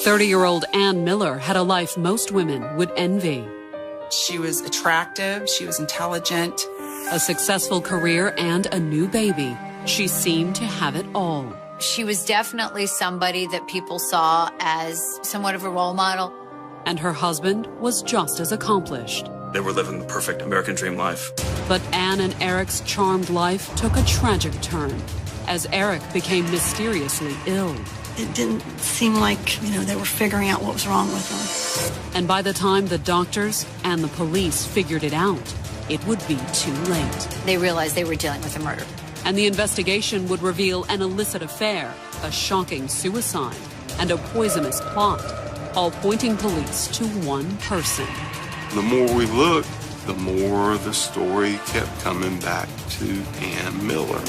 30-year-old Ann Miller had a life most women would envy. She was attractive, she was intelligent. A successful career and a new baby. She seemed to have it all. She was definitely somebody that people saw as somewhat of a role model. And her husband was just as accomplished. They were living the perfect American dream life. But Ann and Eric's charmed life took a tragic turn as Eric became mysteriously ill. It didn't seem like, they were figuring out what was wrong with him. And by the time the doctors and the police figured it out, it would be too late. They realized they were dealing with a murder. And the investigation would reveal an illicit affair, a shocking suicide, and a poisonous plot, all pointing police to one person. The more we looked, the more the story kept coming back to Ann Miller.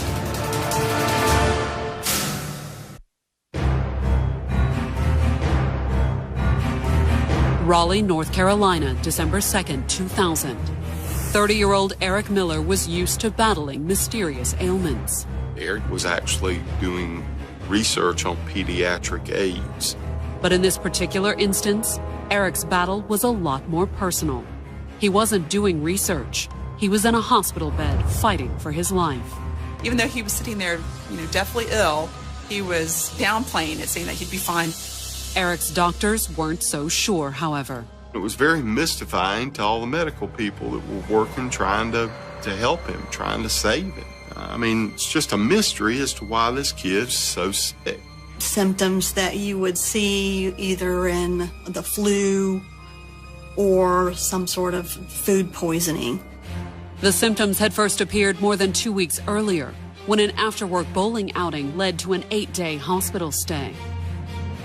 Raleigh, North Carolina, December 2nd, 2000. 30-year-old Eric Miller was used to battling mysterious ailments. Eric was actually doing research on pediatric AIDS. But in this particular instance, Eric's battle was a lot more personal. He wasn't doing research. He was in a hospital bed fighting for his life. Even though he was sitting there, deathly ill, he was downplaying it, saying that he'd be fine. Eric's doctors weren't so sure, however. It was very mystifying to all the medical people that were working, trying to help him, trying to save him. It's just a mystery as to why this kid's so sick. Symptoms that you would see either in the flu or some sort of food poisoning. The symptoms had first appeared more than 2 weeks earlier, when an after-work bowling outing led to an 8-day hospital stay.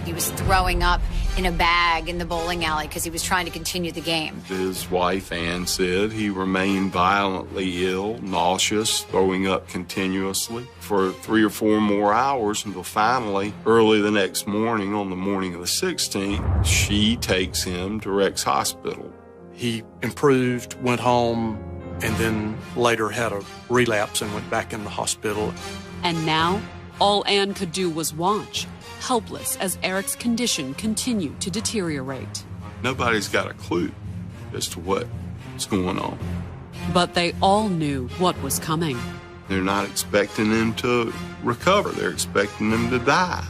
He was throwing up in a bag in the bowling alley because he was trying to continue the game. His wife, Ann, said he remained violently ill, nauseous, throwing up continuously for 3 or 4 more hours until finally, early the next morning, on the morning of the 16th, she takes him to Rex Hospital. He improved, went home, and then later had a relapse and went back in the hospital. And now, all Ann could do was watch, helpless as Eric's condition continued to deteriorate. Nobody's got a clue as to what's going on. But they all knew what was coming. They're not expecting him to recover. They're expecting him to die.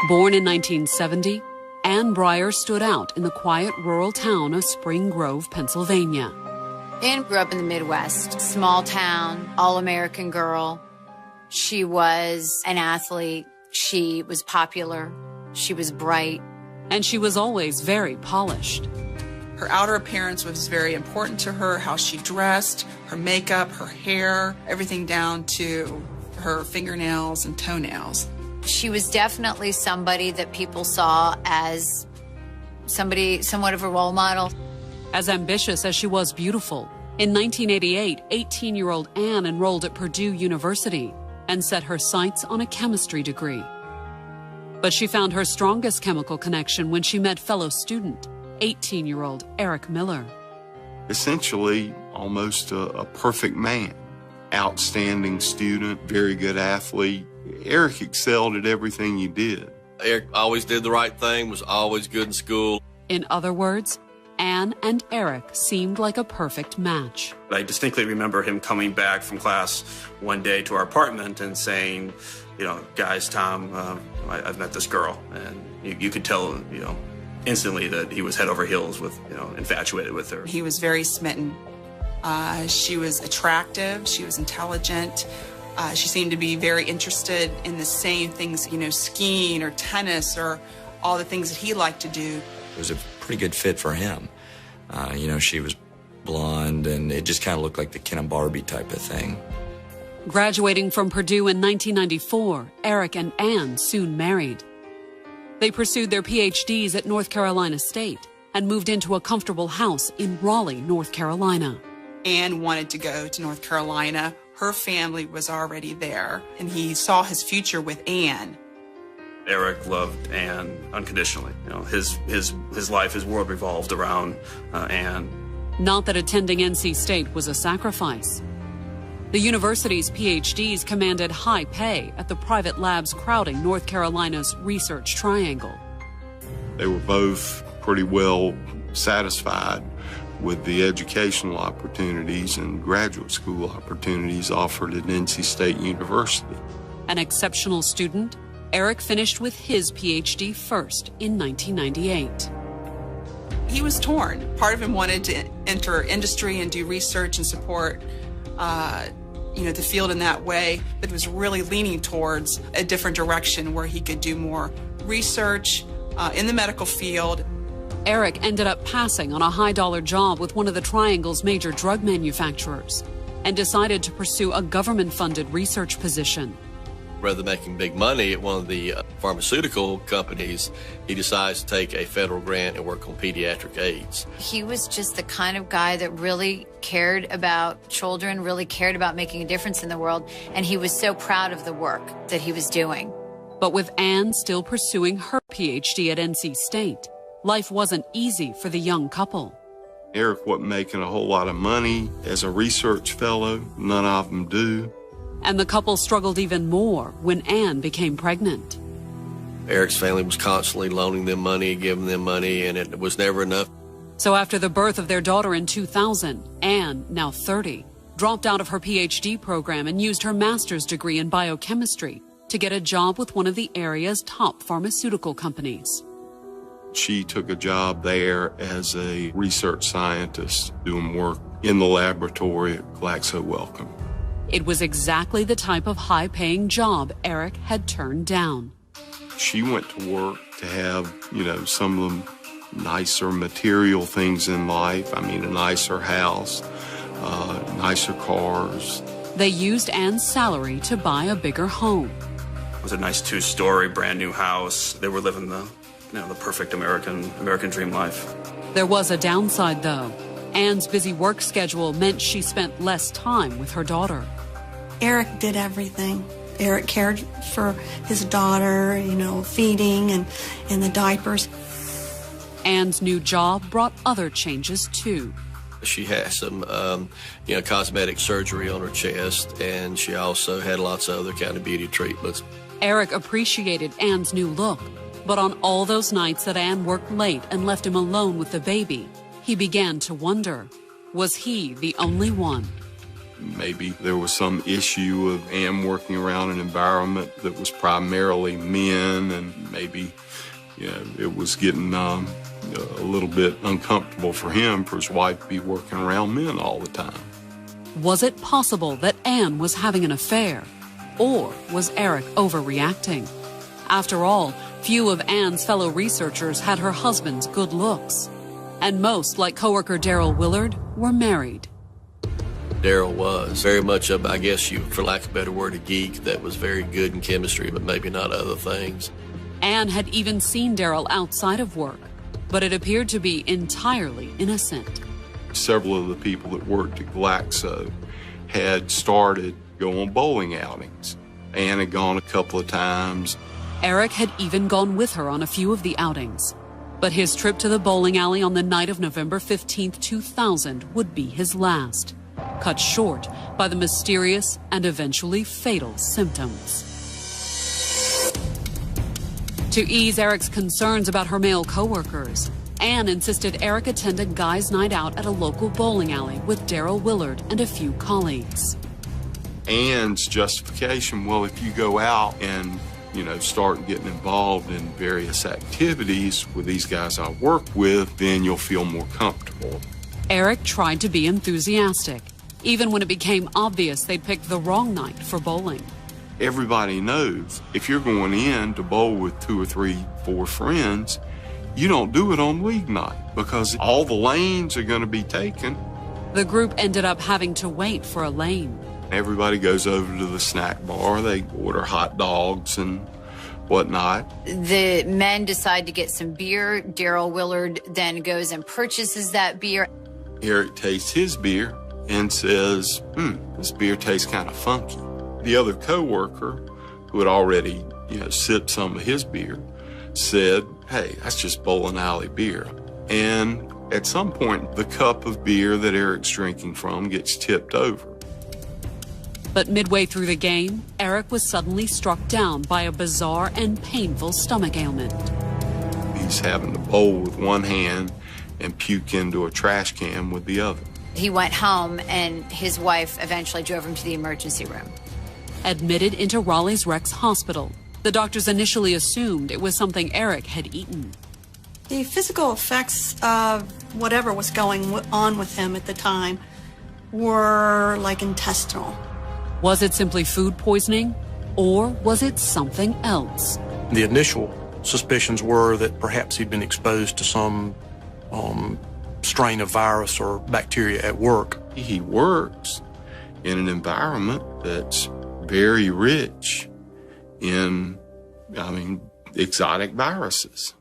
Born in 1970, Ann Breyer stood out in the quiet rural town of Spring Grove, Pennsylvania. Ann grew up in the Midwest, small town, all-American girl. She was an athlete. She was popular. She was bright. And she was always very polished. Her outer appearance was very important to her, how she dressed, her makeup, her hair, everything down to her fingernails and toenails. She was definitely somebody that people saw as somewhat of a role model. As ambitious as she was beautiful, in 1988, 18-year-old Ann enrolled at Purdue University and set her sights on a chemistry degree. But she found her strongest chemical connection when she met fellow student, 18-year-old Eric Miller. Essentially, almost a perfect man. Outstanding student, very good athlete. Eric excelled at everything he did. Eric always did the right thing, was always good in school. In other words, Ann and Eric seemed like a perfect match. I distinctly remember him coming back from class one day to our apartment and saying, guys, Tom, I've met this girl. And you could tell, instantly that he was head over heels with, infatuated with her. He was very smitten. She was attractive. She was intelligent. She seemed to be very interested in the same things, skiing or tennis or all the things that he liked to do. It was a pretty good fit for him. She was blonde, and it just kind of looked like the Ken and Barbie type of thing. Graduating from Purdue in 1994, Eric and Ann soon married. They pursued their PhDs at North Carolina State and moved into a comfortable house in Raleigh, North Carolina. Ann wanted to go to North Carolina. Her family was already there, and he saw his future with Ann. Eric loved Ann unconditionally. His life, his world revolved around Ann. Not that attending NC State was a sacrifice. The university's PhDs commanded high pay at the private labs crowding North Carolina's Research Triangle. They were both pretty well satisfied with the educational opportunities and graduate school opportunities offered at NC State University. An exceptional student, Eric finished with his PhD first in 1998. He was torn. Part of him wanted to enter industry and do research and support the field in that way, but was really leaning towards a different direction where he could do more research in the medical field. Eric ended up passing on a high-dollar job with one of the Triangle's major drug manufacturers and decided to pursue a government-funded research position. Rather than making big money at one of the pharmaceutical companies, he decides to take a federal grant and work on pediatric AIDS. He was just the kind of guy that really cared about children, really cared about making a difference in the world, and he was so proud of the work that he was doing. But with Anne still pursuing her PhD at NC State, life wasn't easy for the young couple. Eric wasn't making a whole lot of money as a research fellow. None of them do. And the couple struggled even more when Anne became pregnant. Eric's family was constantly loaning them money, giving them money, and it was never enough. So after the birth of their daughter in 2000, Anne, now 30, dropped out of her PhD program and used her master's degree in biochemistry to get a job with one of the area's top pharmaceutical companies. She took a job there as a research scientist doing work in the laboratory at Glaxo Wellcome. It was exactly the type of high-paying job Eric had turned down. She went to work to have, some of the nicer material things in life. I mean, a nicer house, nicer cars. They used Anne's salary to buy a bigger home. It was a nice 2-story, brand new house. They were living the perfect American dream life. There was a downside, though. Anne's busy work schedule meant she spent less time with her daughter. Eric did everything. Eric cared for his daughter, feeding and the diapers. Anne's new job brought other changes, too. She had some, cosmetic surgery on her chest, and she also had lots of other kind of beauty treatments. Eric appreciated Anne's new look, but on all those nights that Anne worked late and left him alone with the baby, he began to wonder, was he the only one? Maybe there was some issue of Anne working around an environment that was primarily men, and maybe, it was getting a little bit uncomfortable for him for his wife to be working around men all the time. Was it possible that Anne was having an affair? Or was Eric overreacting? After all, few of Anne's fellow researchers had her husband's good looks. And most, like coworker Daryl Willard, were married. Daryl was very much of, for lack of a better word, a geek that was very good in chemistry, but maybe not other things. Anne had even seen Daryl outside of work, but it appeared to be entirely innocent. Several of the people that worked at Glaxo had started going on bowling outings. Anne had gone a couple of times. Eric had even gone with her on a few of the outings. But his trip to the bowling alley on the night of November 15th, 2000 would be his last, cut short by the mysterious and eventually fatal symptoms. To ease Eric's concerns about her male coworkers, Anne insisted Eric attend a guys' night out at a local bowling alley with Daryl Willard and a few colleagues. Anne's justification, well, if you go out and start getting involved in various activities with these guys I work with, then you'll feel more comfortable. Eric tried to be enthusiastic, even when it became obvious they'd picked the wrong night for bowling. Everybody knows if you're going in to bowl with 2 or 3, 4 friends, you don't do it on league night because all the lanes are going to be taken. The group ended up having to wait for a lane. Everybody goes over to the snack bar. They order hot dogs and whatnot. The men decide to get some beer. Daryl Willard then goes and purchases that beer. Eric tastes his beer and says, this beer tastes kind of funky. The other coworker, who had already, sipped some of his beer, said, hey, that's just bowling alley beer. And at some point, the cup of beer that Eric's drinking from gets tipped over. But midway through the game, Eric was suddenly struck down by a bizarre and painful stomach ailment. He's having to bowl with one hand and puke into a trash can with the other. He went home, and his wife eventually drove him to the emergency room. Admitted into Raleigh's Rex Hospital, the doctors initially assumed it was something Eric had eaten. The physical effects of whatever was going on with him at the time were like intestinal. Was it simply food poisoning, or was it something else? The initial suspicions were that perhaps he'd been exposed to some strain of virus or bacteria at work. He works in an environment that's very rich in, exotic viruses.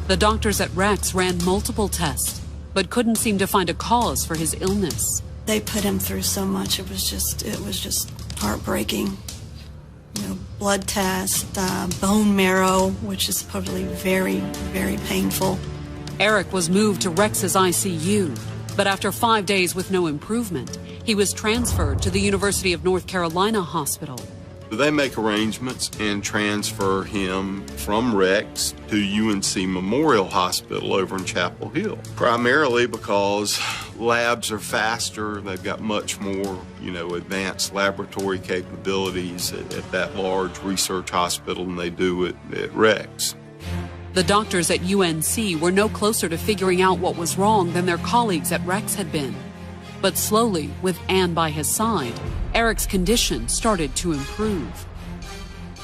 The doctors at Rex ran multiple tests, but couldn't seem to find a cause for his illness. They put him through so much, it was just heartbreaking. Blood test, bone marrow, which is supposedly very, very painful. Eric was moved to Rex's ICU, but after 5 days with no improvement, he was transferred to the University of North Carolina Hospital. They make arrangements and transfer him from Rex to UNC Memorial Hospital over in Chapel Hill, primarily because labs are faster. They've got much more, advanced laboratory capabilities at that large research hospital than they do at Rex. The doctors at UNC were no closer to figuring out what was wrong than their colleagues at Rex had been. But slowly, with Anne by his side, Eric's condition started to improve.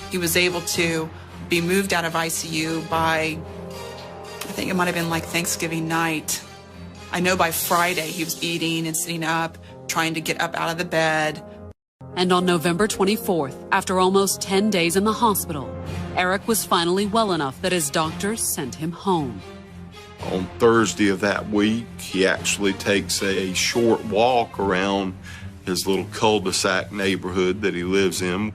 He was able to be moved out of ICU by, I think it might have been like Thanksgiving night. I know by Friday he was eating and sitting up, trying to get up out of the bed. And on November 24th, after almost 10 days in the hospital, Eric was finally well enough that his doctors sent him home. On Thursday of that week, he actually takes a short walk around his little cul-de-sac neighborhood that he lives in.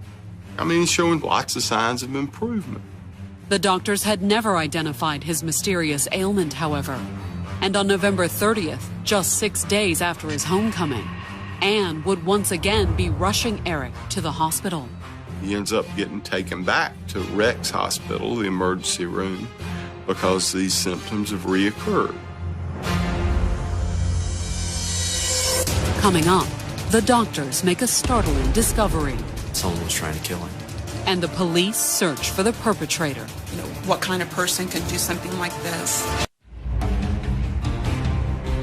He's showing lots of signs of improvement. The doctors had never identified his mysterious ailment, however. And on November 30th, just 6 days after his homecoming, Anne would once again be rushing Eric to the hospital. He ends up getting taken back to Rex Hospital, the emergency room, because these symptoms have reoccurred. Coming up, the doctors make a startling discovery. Someone was trying to kill him. And the police search for the perpetrator. What kind of person can do something like this?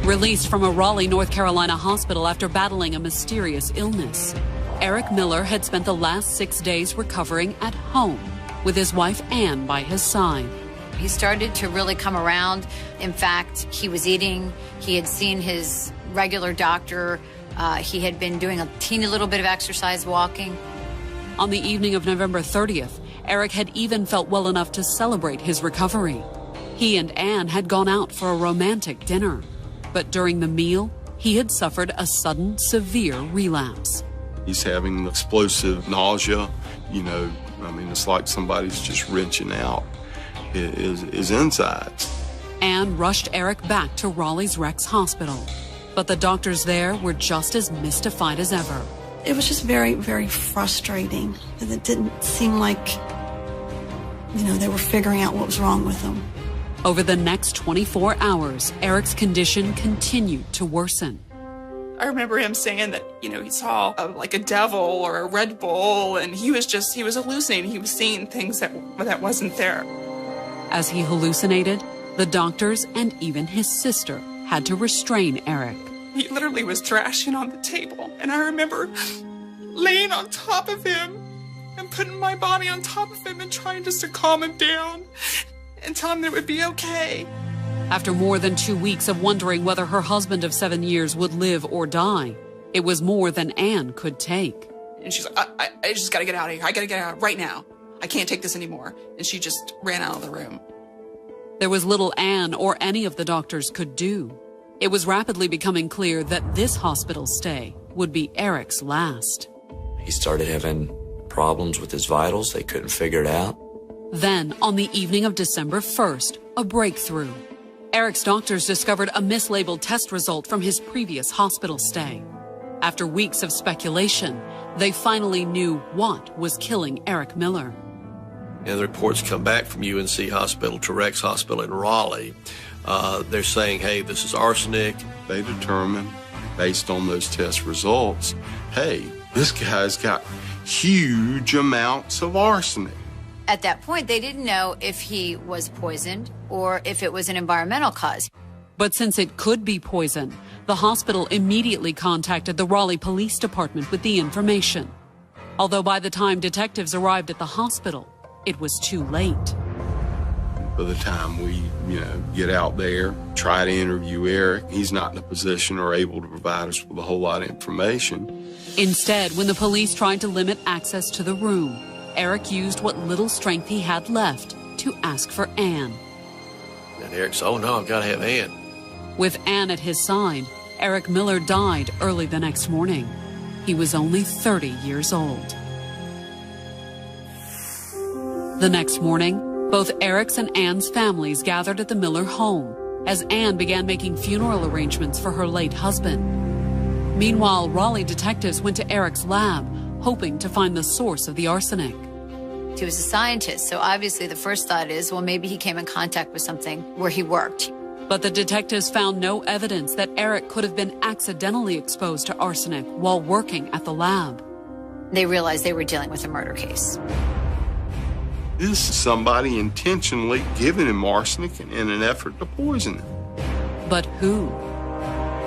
Released from a Raleigh, North Carolina hospital after battling a mysterious illness, Eric Miller had spent the last 6 days recovering at home with his wife Anne by his side. He started to really come around. In fact, he was eating. He had seen his regular doctor. He had been doing a teeny little bit of exercise, walking. On the evening of November 30th, Eric had even felt well enough to celebrate his recovery. He and Anne had gone out for a romantic dinner. But during the meal, he had suffered a sudden, severe relapse. He's having explosive nausea. It's like somebody's just wrenching out his insides. Anne rushed Eric back to Raleigh's Rex Hospital. But the doctors there were just as mystified as ever. It was just very, very frustrating. It didn't seem like, they were figuring out what was wrong with him. Over the next 24 hours, Eric's condition continued to worsen. I remember him saying that, he saw like a devil or a Red Bull, and he was hallucinating. He was seeing things that wasn't there. As he hallucinated, the doctors and even his sister had to restrain Eric. He literally was thrashing on the table, and I remember laying on top of him and putting my body on top of him and trying just to calm him down and tell him that it would be okay. After more than 2 weeks of wondering whether her husband of 7 years would live or die, it was more than Anne could take. And she's like, I just gotta get out of here. I gotta get out right now. I can't take this anymore. And she just ran out of the room. There was little Anne or any of the doctors could do. It was rapidly becoming clear that this hospital stay would be Eric's last. He started having problems with his vitals. They couldn't figure it out. Then, on the evening of December 1st, a breakthrough. Eric's doctors discovered a mislabeled test result from his previous hospital stay. After weeks of speculation, they finally knew what was killing Eric Miller. And the reports come back from UNC Hospital to Rex Hospital in Raleigh. They're saying, hey, this is arsenic. They determined, based on those test results, hey, this guy's got huge amounts of arsenic. At that point, they didn't know if he was poisoned or if it was an environmental cause. But since it could be poison, the hospital immediately contacted the Raleigh Police Department with the information. Although by the time detectives arrived at the hospital, it was too late. By the time we, get out there, try to interview Eric, he's not in a position or able to provide us with a whole lot of information. Instead, when the police tried to limit access to the room, Eric used what little strength he had left to ask for Ann. And Eric said, oh no, I've got to have Ann. With Ann at his side, Eric Miller died early the next morning. He was only 30 years old. The next morning, both Eric's and Ann's families gathered at the Miller home as Ann began making funeral arrangements for her late husband. Meanwhile, Raleigh detectives went to Eric's lab, hoping to find the source of the arsenic. He was a scientist, so obviously the first thought is, well, maybe he came in contact with something where he worked. But the detectives found no evidence that Eric could have been accidentally exposed to arsenic while working at the lab. They realized they were dealing with a murder case. This is somebody intentionally giving him arsenic in an effort to poison him. But who?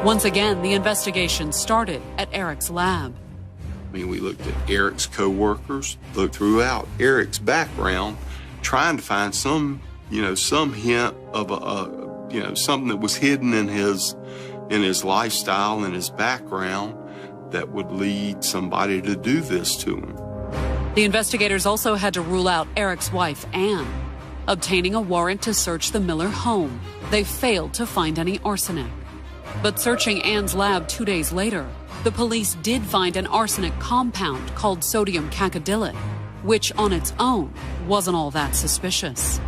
Once again, the investigation started at Eric's lab. We looked at Eric's co-workers, looked throughout Eric's background, trying to find some hint of something that was hidden in his lifestyle and his background that would lead somebody to do this to him. The investigators also had to rule out Eric's wife, Ann. Obtaining a warrant to search the Miller home, they failed to find any arsenic. But searching Ann's lab 2 days later, the police did find an arsenic compound called sodium cacodylate, which on its own wasn't all that suspicious.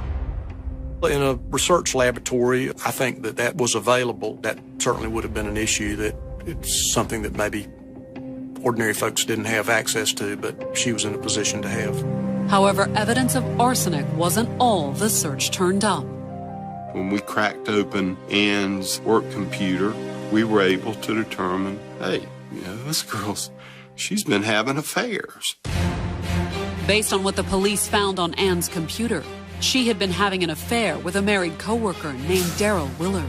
In a research laboratory, I think that was available. That certainly would have been an issue, that it's something that maybe ordinary folks didn't have access to, but she was in a position to have. However, evidence of arsenic wasn't all the search turned up. When we cracked open Ann's work computer, we were able to determine, hey, this girl's, she's been having affairs. Based on what the police found on Ann's computer, she had been having an affair with a married coworker named Daryl Willard.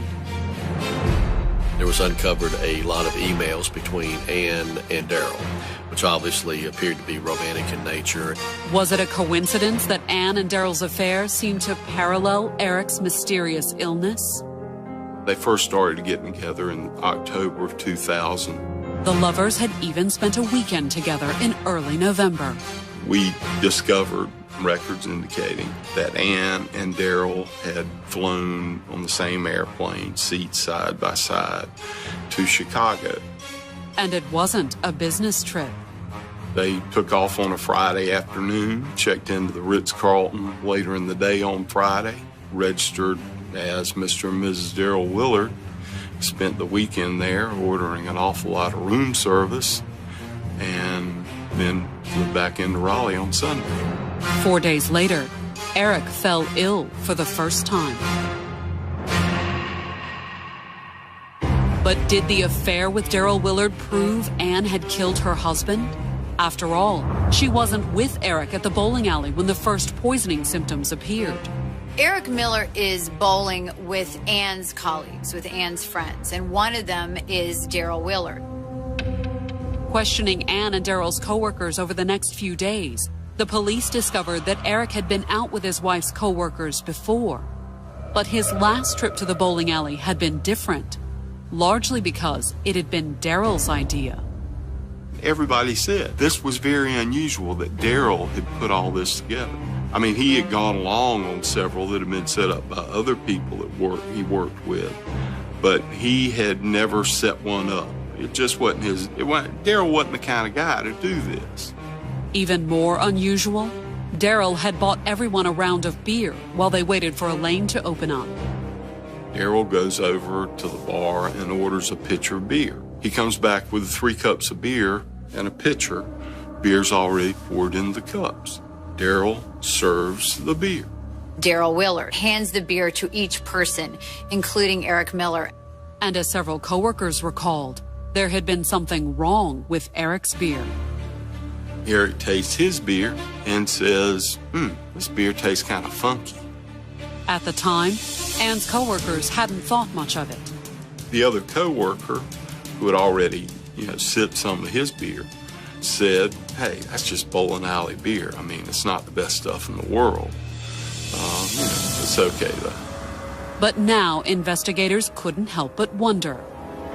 There was uncovered a lot of emails between Ann and Daryl, which obviously appeared to be romantic in nature. Was it a coincidence that Ann and Daryl's affair seemed to parallel Eric's mysterious illness? They first started getting together in October of 2000. The lovers had even spent a weekend together in early November. We discovered records indicating that Ann and Daryl had flown on the same airplane, seats side by side, to Chicago. And it wasn't a business trip. They took off on a Friday afternoon, checked into the Ritz-Carlton later in the day on Friday, registered as Mr. and Mrs. Daryl Willard, spent the weekend there ordering an awful lot of room service, and then flew back into Raleigh on Sunday. 4 days later, Eric fell ill for the first time. But did the affair with Daryl Willard prove Ann had killed her husband? After all, she wasn't with Eric at the bowling alley when the first poisoning symptoms appeared. Eric Miller is bowling with Ann's colleagues, with Ann's friends, and one of them is Daryl Willard. Questioning Ann and Daryl's coworkers over the next few days, the police discovered that Eric had been out with his wife's coworkers before. But his last trip to the bowling alley had been different, largely because it had been Daryl's idea. Everybody said this was very unusual that Daryl had put all this together. I mean, he had gone along on several that had been set up by other people that he worked with, but he had never set one up. It just wasn't Daryl wasn't the kind of guy to do this. Even more unusual, Daryl had bought everyone a round of beer while they waited for a lane to open up. Daryl goes over to the bar and orders a pitcher of beer. He comes back with 3 cups of beer and a pitcher Beer's already poured in the cups. Daryl serves the beer. Daryl Willard hands the beer to each person, including Eric Miller. And as several coworkers recalled, there had been something wrong with Eric's beer. Eric tastes his beer and says, this beer tastes kind of funky. At the time, Ann's coworkers hadn't thought much of it. The other coworker, who had already, sipped some of his beer, said, hey, that's just bowling alley beer. I mean, it's not the best stuff in the world. It's okay, though. But now investigators couldn't help but wonder,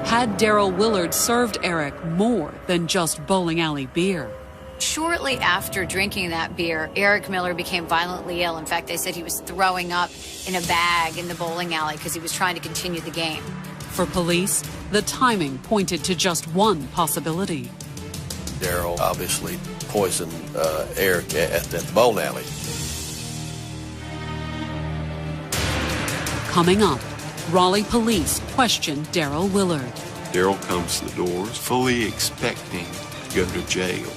had Daryl Willard served Eric more than just bowling alley beer? Shortly after drinking that beer, Eric Miller became violently ill. In fact, they said he was throwing up in a bag in the bowling alley because he was trying to continue the game. For police, the timing pointed to just one possibility. Daryl obviously poisoned Eric at the bowling alley. Coming up, Raleigh police questioned Daryl Willard. Daryl comes to the doors fully expecting to go to jail.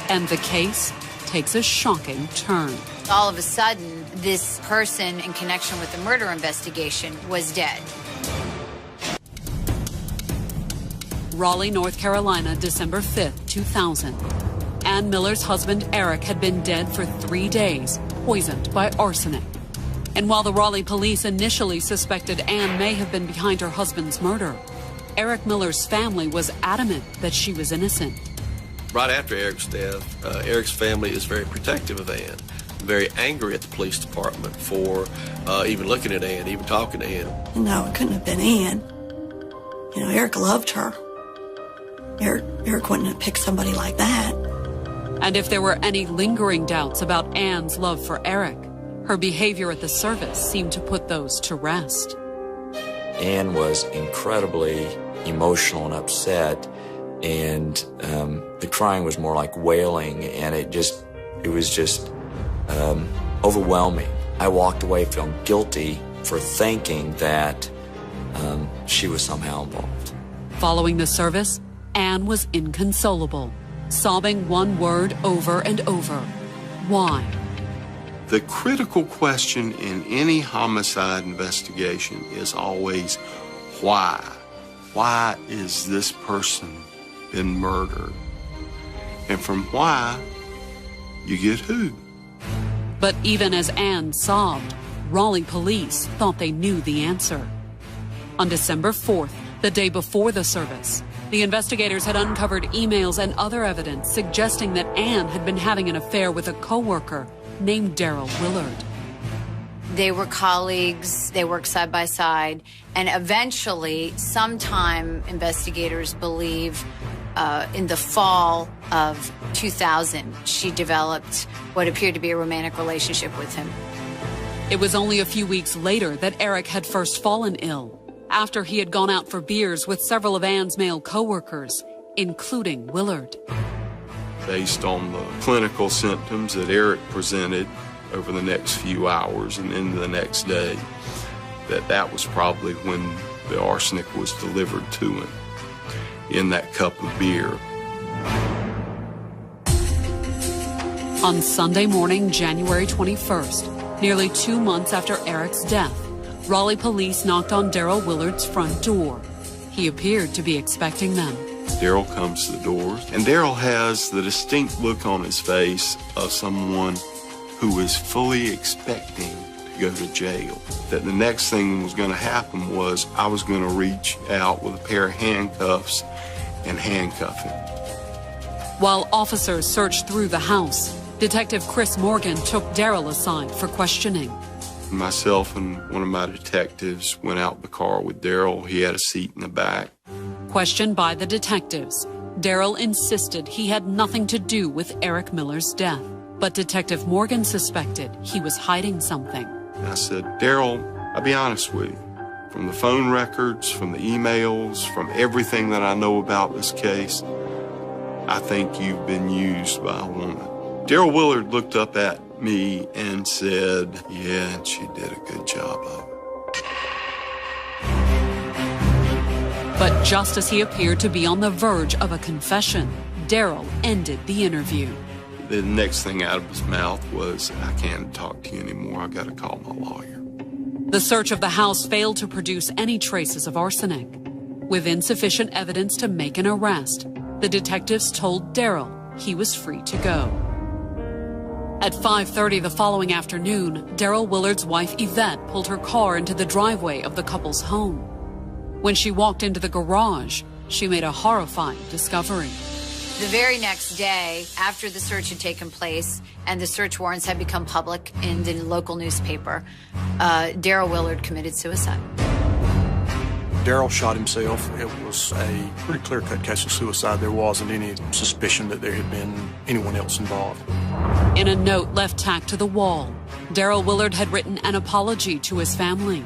And the case takes a shocking turn. All of a sudden, this person in connection with the murder investigation was dead. Raleigh, North Carolina, December 5th, 2000. Ann Miller's husband, Eric, had been dead for 3 days, poisoned by arsenic. And while the Raleigh police initially suspected Ann may have been behind her husband's murder, Eric Miller's family was adamant that she was innocent. Right after Eric's death, Eric's family is very protective of Ann, very angry at the police department for even looking at Ann, even talking to Ann. No, it couldn't have been Ann. Eric loved her. Eric wouldn't have picked somebody like that. And if there were any lingering doubts about Ann's love for Eric, her behavior at the service seemed to put those to rest. Ann was incredibly emotional and upset, and the crying was more like wailing, and it was just overwhelming. I walked away feeling guilty for thinking that she was somehow involved. Following the service, Ann was inconsolable, sobbing one word over and over: why? The critical question in any homicide investigation is always why. Why is this person been murdered? And from why, you get who. But even as Ann sobbed, Raleigh police thought they knew the answer. On December 4th, the day before the service, the investigators had uncovered emails and other evidence suggesting that Ann had been having an affair with a coworker named Daryl Willard. They were colleagues, they worked side by side, and eventually, sometime investigators believe in the fall of 2000, she developed what appeared to be a romantic relationship with him. It was only a few weeks later that Eric had first fallen ill, after he had gone out for beers with several of Ann's male coworkers, including Willard. Based on the clinical symptoms that Eric presented over the next few hours and into the next day, that was probably when the arsenic was delivered to him in that cup of beer. On Sunday morning, January 21st, nearly 2 months after Eric's death, Raleigh police knocked on Daryl Willard's front door. He appeared to be expecting them. Daryl comes to the doors, and Daryl has the distinct look on his face of someone who is fully expecting to go to jail. That the next thing was going to happen was I was going to reach out with a pair of handcuffs and handcuff him. While officers searched through the house, Detective Chris Morgan took Daryl aside for questioning. Myself and one of my detectives went out in the car with Daryl. He had a seat in the back. Questioned by the detectives, Daryl insisted he had nothing to do with Eric Miller's death. But Detective Morgan suspected he was hiding something. And I said, Daryl, I'll be honest with you. From the phone records, from the emails, from everything that I know about this case, I think you've been used by a woman. Daryl Willard looked up at me and said, yeah, and she did a good job of it. But just as he appeared to be on the verge of a confession, Daryl ended the interview. The next thing out of his mouth was, "I can't talk to you anymore. I got to call my lawyer." The search of the house failed to produce any traces of arsenic. With insufficient evidence to make an arrest, the detectives told Daryl he was free to go. At 5:30 the following afternoon, Daryl Willard's wife Yvette pulled her car into the driveway of the couple's home. When she walked into the garage, she made a horrifying discovery. The very next day, after the search had taken place and the search warrants had become public in the local newspaper, Daryl Willard committed suicide. Daryl shot himself. It was a pretty clear-cut case of suicide. There wasn't any suspicion that there had been anyone else involved. In a note left tacked to the wall, Daryl Willard had written an apology to his family.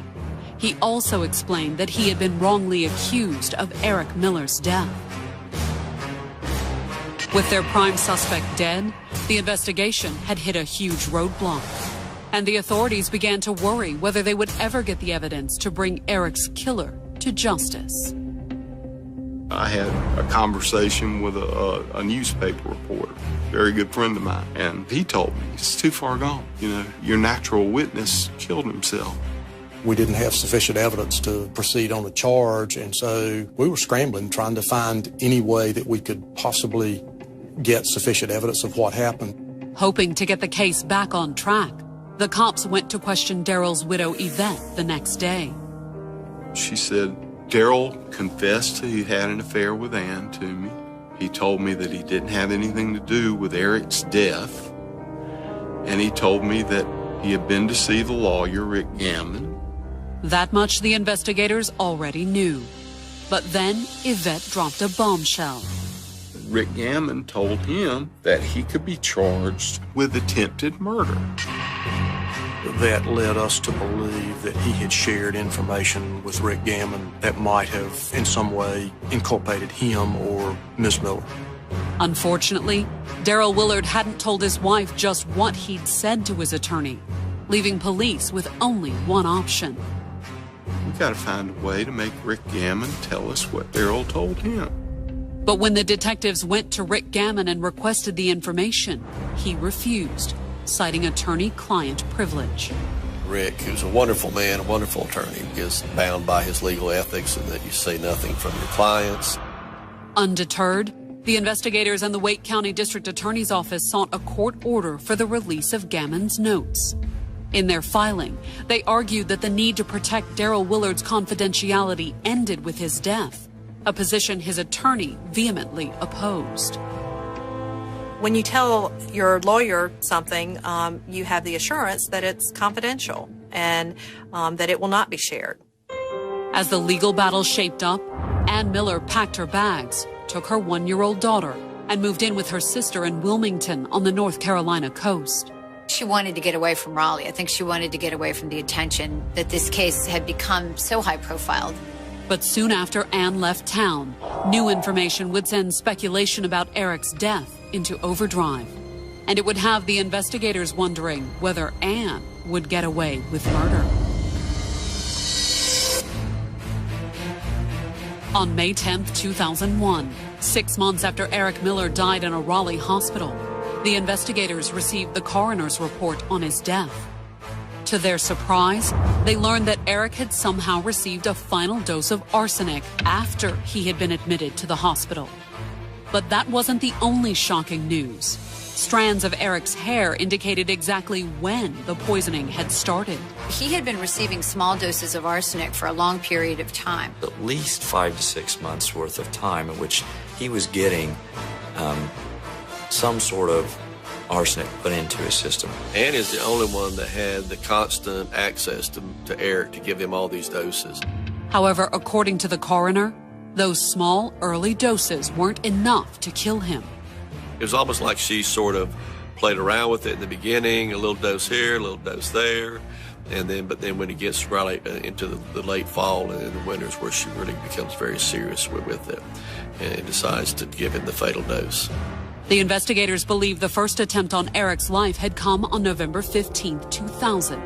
He also explained that he had been wrongly accused of Eric Miller's death. With their prime suspect dead, the investigation had hit a huge roadblock, and the authorities began to worry whether they would ever get the evidence to bring Eric's killer to justice. I had a conversation with a newspaper reporter, very good friend of mine, and he told me, "It's too far gone. You know, your natural witness killed himself." We didn't have sufficient evidence to proceed on a charge, and so we were scrambling, trying to find any way that we could possibly get sufficient evidence of what happened. Hoping to get the case back on track, the cops went to question Daryl's widow Yvette the next day. She said, "Daryl confessed he had an affair with Ann to me. He told me that he didn't have anything to do with Eric's death, and he told me that he had been to see the lawyer, Rick Gammon." That much the investigators already knew. But then Yvette dropped a bombshell. Rick Gammon told him that he could be charged with attempted murder. That led us to believe that he had shared information with Rick Gammon that might have in some way inculpated him or Ms. Miller. Unfortunately, Daryl Willard hadn't told his wife just what he'd said to his attorney, leaving police with only one option. We got to find a way to make Rick Gammon tell us what Daryl told him. But when the detectives went to Rick Gammon and requested the information, he refused, citing attorney-client privilege. Rick, who's a wonderful man, a wonderful attorney, is bound by his legal ethics and that you say nothing from your clients. Undeterred, the investigators and the Wake County District Attorney's Office sought a court order for the release of Gammon's notes. In their filing, they argued that the need to protect Daryl Willard's confidentiality ended with his death, a position his attorney vehemently opposed. When you tell your lawyer something, you have the assurance that it's confidential and that it will not be shared. As the legal battle shaped up, Ann Miller packed her bags, took her 1-year-old daughter, and moved in with her sister in Wilmington on the North Carolina coast. She wanted to get away from Raleigh. I think she wanted to get away from the attention that this case had become so high-profile. But soon after Ann left town, new information would send speculation about Eric's death into overdrive. And it would have the investigators wondering whether Ann would get away with murder. On May 10th, 2001, 6 months after Eric Miller died in a Raleigh hospital, the investigators received the coroner's report on his death. To their surprise, they learned that Eric had somehow received a final dose of arsenic after he had been admitted to the hospital. But that wasn't the only shocking news. Strands of Eric's hair indicated exactly when the poisoning had started. He had been receiving small doses of arsenic for a long period of time. At least 5 to 6 months worth of time in which he was getting some sort of arsenic put into his system. Ann is the only one that had the constant access to Eric to give him all these doses. However, according to the coroner, those small early doses weren't enough to kill him. It was almost like she sort of played around with it in the beginning, a little dose here, a little dose there, but then when it gets right into the late fall and the winters where she really becomes very serious with it and decides to give him the fatal dose. The investigators believe the first attempt on Eric's life had come on November 15, 2000.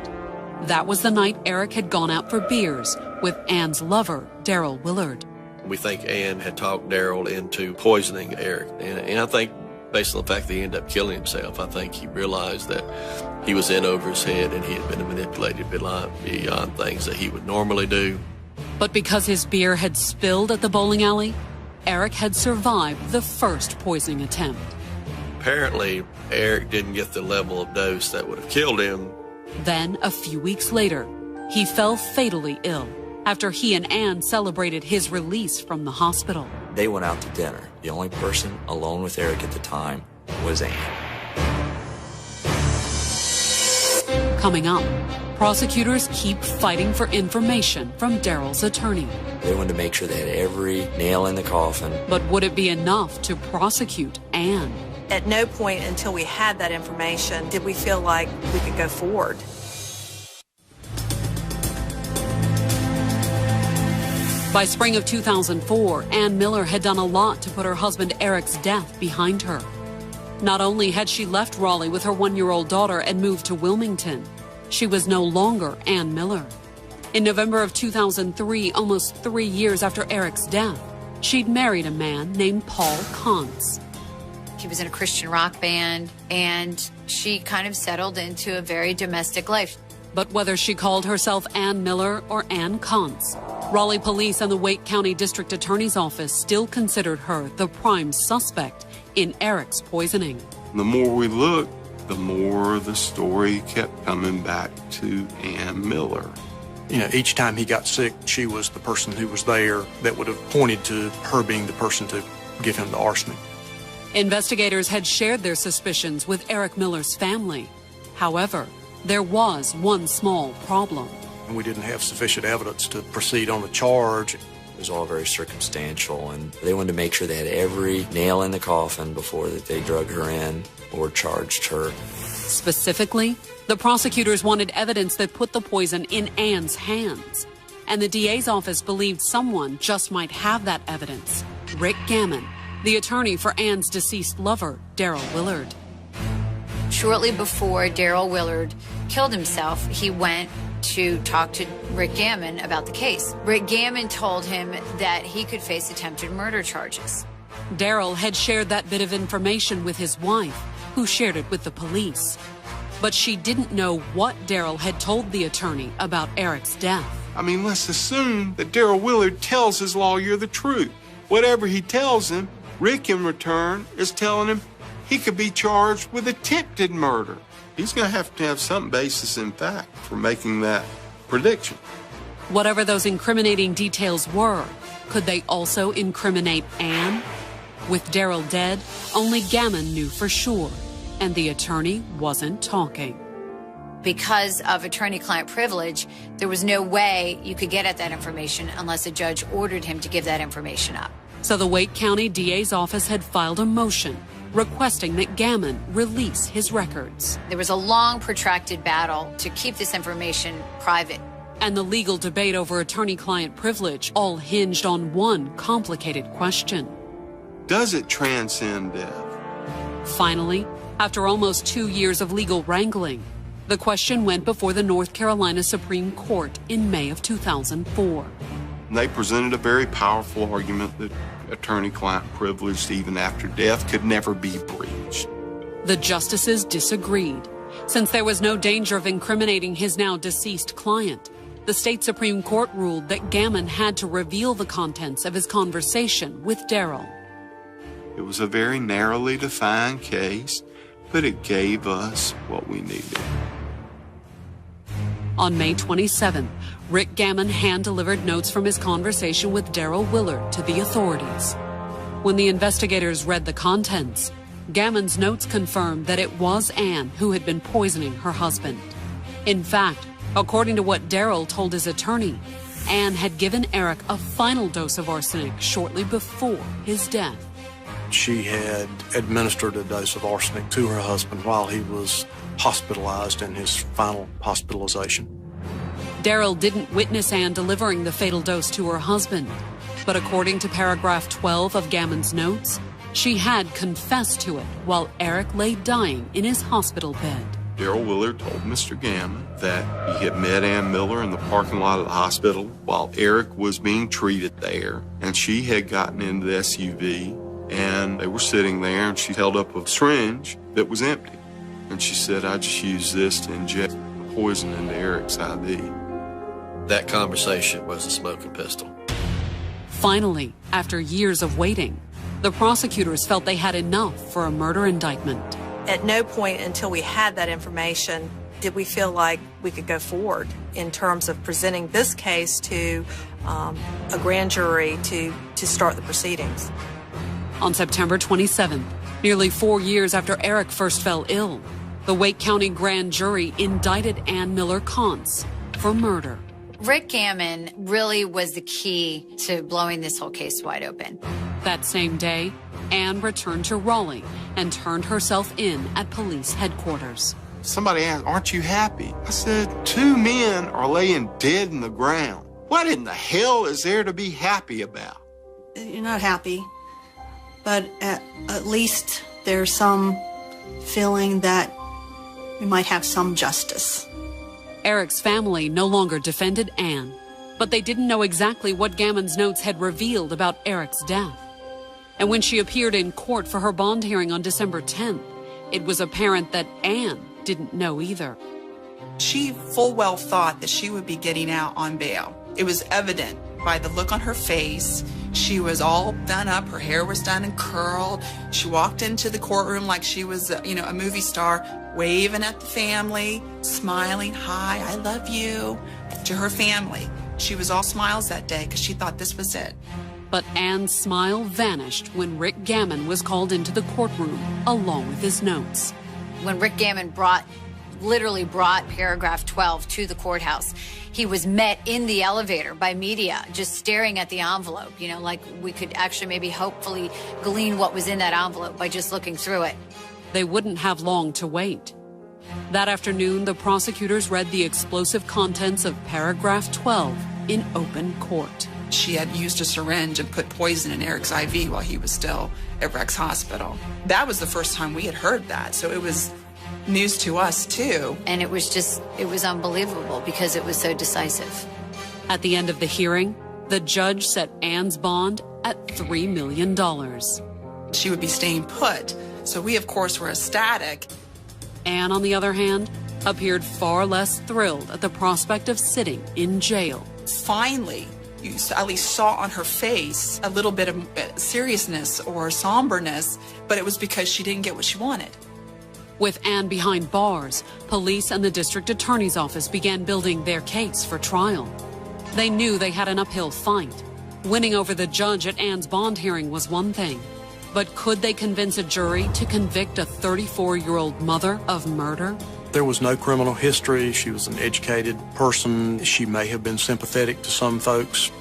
That was the night Eric had gone out for beers with Ann's lover, Daryl Willard. We think Ann had talked Daryl into poisoning Eric. And I think based on the fact that he ended up killing himself, I think he realized that he was in over his head and he had been manipulated beyond things that he would normally do. But because his beer had spilled at the bowling alley, Eric had survived the first poisoning attempt. Apparently, Eric didn't get the level of dose that would have killed him. Then, a few weeks later, he fell fatally ill after he and Ann celebrated his release from the hospital. They went out to dinner. The only person alone with Eric at the time was Ann. Coming up, prosecutors keep fighting for information from Daryl's attorney. They wanted to make sure they had every nail in the coffin. But would it be enough to prosecute Ann? At no point until we had that information did we feel like we could go forward. By spring of 2004, Ann Miller had done a lot to put her husband Eric's death behind her. Not only had she left Raleigh with her 1-year-old daughter and moved to Wilmington, she was no longer Ann Miller. In November of 2003, almost 3 years after Eric's death, she'd married a man named Paul Kontz. He was in a Christian rock band, and she kind of settled into a very domestic life. But whether she called herself Ann Miller or Ann Kontz, Raleigh Police and the Wake County District Attorney's Office still considered her the prime suspect in Eric's poisoning. The more we looked, the more the story kept coming back to Ann Miller. You know, each time he got sick, she was the person who was there that would have pointed to her being the person to give him the arsenic. Investigators had shared their suspicions with Eric Miller's family. However, there was one small problem. We didn't have sufficient evidence to proceed on the charge. It was all very circumstantial, and they wanted to make sure they had every nail in the coffin before that they drug her in or charged her. Specifically, the prosecutors wanted evidence that put the poison in Ann's hands. And the DA's office believed someone just might have that evidence. Rick Gammon, the attorney for Ann's deceased lover, Daryl Willard. Shortly before Daryl Willard killed himself, he went to talk to Rick Gammon about the case. Rick Gammon told him that he could face attempted murder charges. Daryl had shared that bit of information with his wife, who shared it with the police. But she didn't know what Daryl had told the attorney about Eric's death. I mean, let's assume that Daryl Willard tells his lawyer the truth. Whatever he tells him, Rick in return is telling him he could be charged with attempted murder. He's going to have some basis in fact for making that prediction. Whatever those incriminating details were, could they also incriminate Ann? With Daryl dead, only Gammon knew for sure, and the attorney wasn't talking. Because of attorney-client privilege, there was no way you could get at that information unless a judge ordered him to give that information up. So the Wake County DA's office had filed a motion requesting that Gammon release his records. There was a long, protracted battle to keep this information private. And the legal debate over attorney-client privilege all hinged on one complicated question. Does it transcend death? Finally, after almost 2 years of legal wrangling, the question went before the North Carolina Supreme Court in May of 2004. They presented a very powerful argument that attorney-client privilege, even after death, could never be breached. The justices disagreed. Since there was no danger of incriminating his now deceased client, the state Supreme Court ruled that Gammon had to reveal the contents of his conversation with Daryl. It was a very narrowly defined case, but it gave us what we needed. On May 27th, Rick Gammon hand-delivered notes from his conversation with Daryl Willard to the authorities. When the investigators read the contents, Gammon's notes confirmed that it was Ann who had been poisoning her husband. In fact, according to what Daryl told his attorney, Ann had given Eric a final dose of arsenic shortly before his death. She had administered a dose of arsenic to her husband while he was hospitalized in his final hospitalization. Daryl didn't witness Ann delivering the fatal dose to her husband, but according to paragraph 12 of Gammon's notes, she had confessed to it while Eric lay dying in his hospital bed. Daryl Willard told Mr. Gammon that he had met Ann Miller in the parking lot of the hospital while Eric was being treated there, and she had gotten into the SUV, and they were sitting there, and she held up a syringe that was empty. And she said, "I just used this to inject the poison into Eric's IV." That conversation was a smoking pistol. Finally, after years of waiting, the prosecutors felt they had enough for a murder indictment. At no point until we had that information did we feel like we could go forward in terms of presenting this case to a grand jury to start the proceedings. On September 27th, nearly 4 years after Eric first fell ill, the Wake County grand jury indicted Ann Miller Kontz for murder. Rick Gammon really was the key to blowing this whole case wide open. That same day, Ann returned to Raleigh and turned herself in at police headquarters. Somebody asked, "Aren't you happy?" I said, 2 men are laying dead in the ground. What in the hell is there to be happy about? You're not happy, but at least there's some feeling that we might have some justice. Eric's family no longer defended Ann, but they didn't know exactly what Gammon's notes had revealed about Eric's death. And when she appeared in court for her bond hearing on December 10th, it was apparent that Ann didn't know either. She full well thought that she would be getting out on bail. It was evident by the look on her face. She was all done up. Her hair was done and curled. She walked into the courtroom like she was, a movie star, waving at the family, smiling, "Hi, I love you," to her family. She was all smiles that day because she thought this was it. But Ann's smile vanished when Rick Gammon was called into the courtroom along with his notes. When Rick Gammon literally brought paragraph 12 to the courthouse, he was met in the elevator by media just staring at the envelope, like we could actually maybe hopefully glean what was in that envelope by just looking through it. They wouldn't have long to wait. That afternoon, the prosecutors read the explosive contents of paragraph 12 in open court. She had used a syringe and put poison in Eric's IV while he was still at Rex Hospital. That was the first time we had heard that, so it was news to us too. And it was unbelievable because it was so decisive. At the end of the hearing, the judge set Ann's bond at $3 million. She would be staying put, so we of course were ecstatic. Ann, on the other hand, appeared far less thrilled at the prospect of sitting in jail. Finally, you at least saw on her face a little bit of seriousness or somberness, but it was because she didn't get what she wanted. With Ann behind bars, police and the district attorney's office began building their case for trial. They knew they had an uphill fight. Winning over the judge at Ann's bond hearing was one thing, but could they convince a jury to convict a 34-year-old mother of murder? There was no criminal history. She was an educated person. She may have been sympathetic to some folks.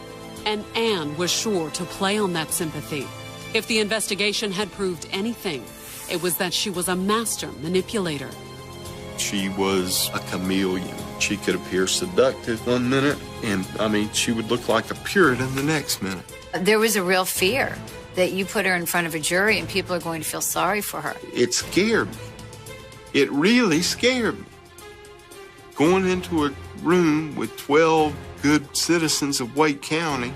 And Ann was sure to play on that sympathy. If the investigation had proved anything, it was that she was a master manipulator. She was a chameleon. She could appear seductive one minute, and she would look like a Puritan the next minute. There was a real fear that you put her in front of a jury and people are going to feel sorry for her. It scared me. It really scared me. Going into a room with 12 good citizens of Wake County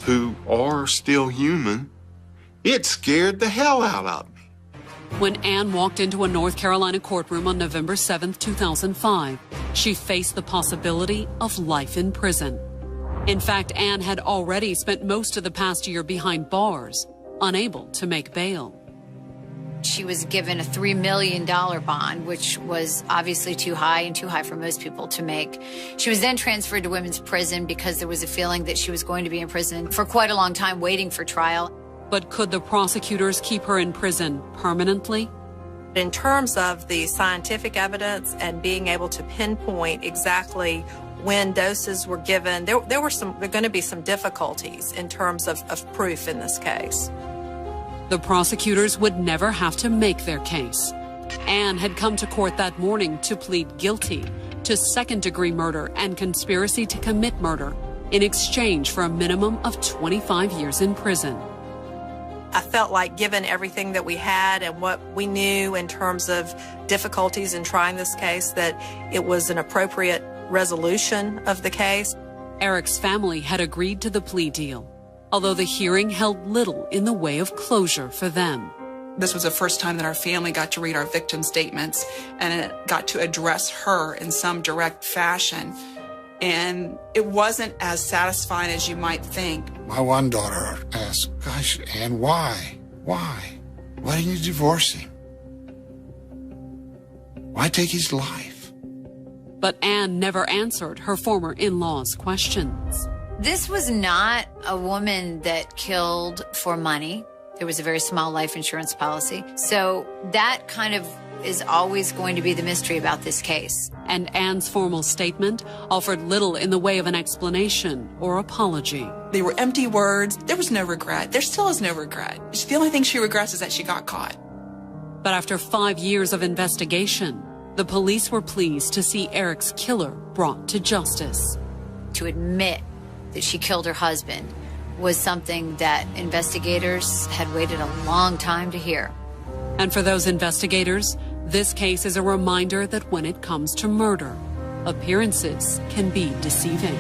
who are still human, it scared the hell out of me. When Ann walked into a North Carolina courtroom on November 7, 2005, she faced the possibility of life in prison. In fact, Ann had already spent most of the past year behind bars, unable to make bail. She was given a $3 million bond, which was obviously too high for most people to make. She was then transferred to women's prison because there was a feeling that she was going to be in prison for quite a long time waiting for trial. But could the prosecutors keep her in prison permanently? In terms of the scientific evidence and being able to pinpoint exactly when doses were given, there are going to be some difficulties in terms of proof in this case. The prosecutors would never have to make their case. Ann had come to court that morning to plead guilty to second-degree murder and conspiracy to commit murder in exchange for a minimum of 25 years in prison. I felt like given everything that we had and what we knew in terms of difficulties in trying this case, that it was an appropriate resolution of the case. Eric's family had agreed to the plea deal, although the hearing held little in the way of closure for them. This was the first time that our family got to read our victim statements, and it got to address her in some direct fashion. And it wasn't as satisfying as you might think. My one daughter asked, "Gosh, Ann, why? Why? Why didn't you divorce him? Why take his life?" But Ann never answered her former in-laws' questions. This was not a woman that killed for money. There was a very small life insurance policy. So that kind of is always going to be the mystery about this case. And Ann's formal statement offered little in the way of an explanation or apology. They were empty words. There was no regret. There still is no regret. The only thing she regrets is that she got caught. But after 5 years of investigation, the police were pleased to see Eric's killer brought to justice. To admit that she killed her husband was something that investigators had waited a long time to hear. And for those investigators, this case is a reminder that when it comes to murder, appearances can be deceiving.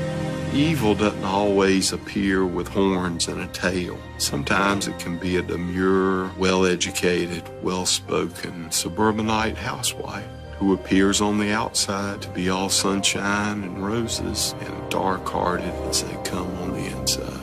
Evil doesn't always appear with horns and a tail. Sometimes it can be a demure, well-educated, well-spoken suburbanite housewife who appears on the outside to be all sunshine and roses and dark-hearted as they come on the inside.